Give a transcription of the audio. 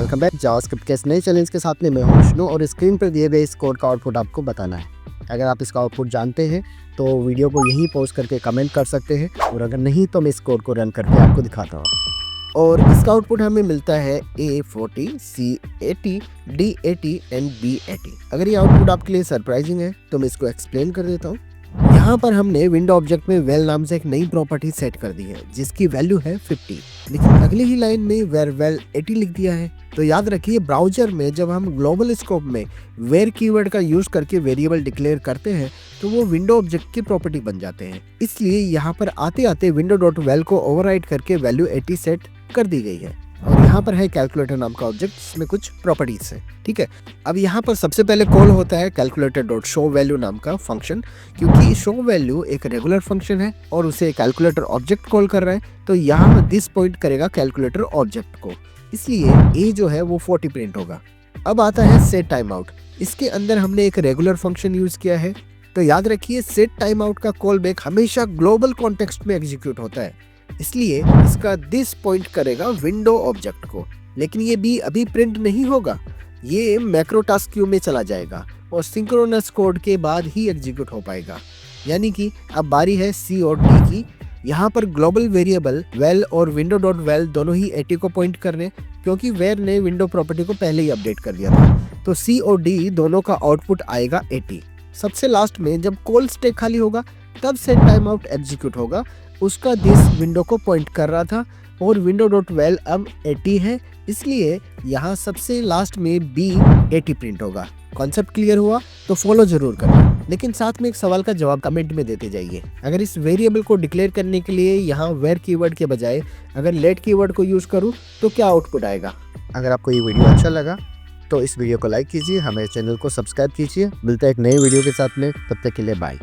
Welcome back JavaScript के इस नए चैलेंज के साथ में मैं हूं विष्णु और स्क्रीन पर दिए गए इस कोड का आउटपुट आपको बताना है। अगर आप इसका आउटपुट जानते हैं तो वीडियो को यहीं पोस्ट करके कमेंट कर सकते हैं और अगर नहीं तो मैं इस कोड को रन करके आपको दिखाता हूँ। और इसका आउटपुट हमें मिलता है A40, C80, D80 and B80। अगर ये आउटपुट आपके लिए सरप्राइजिंग है तो मैं इसको एक्सप्लेन कर देता हूँ। यहाँ पर हमने विंडो ऑब्जेक्ट में वेल नाम से एक नई प्रॉपर्टी सेट कर दी है जिसकी वैल्यू है 50, लेकिन अगली ही लाइन में वेर वेल 80 लिख दिया है। तो याद रखिए ब्राउजर में जब हम ग्लोबल स्कोप में वेर कीवर्ड का यूज करके वेरिएबल डिक्लेयर करते हैं तो वो विंडो ऑब्जेक्ट की प्रॉपर्टी बन जाते हैं। इसलिए यहाँ पर आते आते विंडो डॉट वेल को ओवरराइड करके वैल्यू 80 सेट कर दी गई है और यहाँ पर है कैलकुलेटर नाम का ऑब्जेक्ट जिसमें कुछ प्रॉपर्टीज है। ठीक है, अब यहाँ पर सबसे पहले कॉल होता है कैलकुलेटर डॉट शो वैल्यू नाम का फंक्शन, क्योंकि शो वैल्यू एक रेगुलर फंक्शन है और उसे कैलकुलेटर ऑब्जेक्ट कॉल कर रहा है तो यहाँ दिस पॉइंट करेगा कैलकुलेटर ऑब्जेक्ट को, इसलिए ए जो है वो 40 प्रिंट होगा। अब आता है सेट टाइम आउट। इसके अंदर हमने एक रेगुलर फंक्शन यूज किया है तो याद रखिए सेट टाइम आउट का कॉल बैक हमेशा ग्लोबल कॉन्टेक्स्ट में एग्जीक्यूट होता है, इसलिए इसका दिस पॉइंट करेगा विंडो ऑब्जेक्ट को। लेकिन ये भी अभी प्रिंट नहीं होगा, ये मैक्रो टास्क क्यू में चला जाएगा और सिंक्रोनस कोड के बाद ही एग्जीक्यूट हो पाएगा। यानी कि अब बारी है सी और डी की। यहाँ पर ग्लोबल वेरिएबल वेल और विंडो डॉट वेल दोनों ही 80 को पॉइंट कर रहे हैं क्योंकि वेर ने विंडो प्रॉपर्टी को पहले ही अपडेट कर दिया था। तो सी और डी दोनों का आउटपुट आएगा 80। सबसे लास्ट में जब कॉल स्टैक खाली होगा तब सेट टाइम आउट एग्जीक्यूट होगा, उसका दिस विंडो को पॉइंट कर रहा था और विंडो डॉट वेल अब 80 है, इसलिए यहाँ सबसे लास्ट में B 80 प्रिंट होगा। कॉन्सेप्ट क्लियर हुआ तो फॉलो जरूर करना, लेकिन साथ में एक सवाल का जवाब कमेंट में देते जाइए। अगर इस वेरिएबल को डिक्लेयर करने के लिए यहाँ वेर कीवर्ड के बजाय अगर लेट कीवर्ड को यूज करूँ तो क्या आउटपुट आएगा। अगर आपको ये वीडियो अच्छा लगा तो इस वीडियो को लाइक कीजिए, हमारे चैनल को सब्सक्राइब कीजिए। मिलता है एक नए वीडियो के साथ में, तब तक के लिए बाय।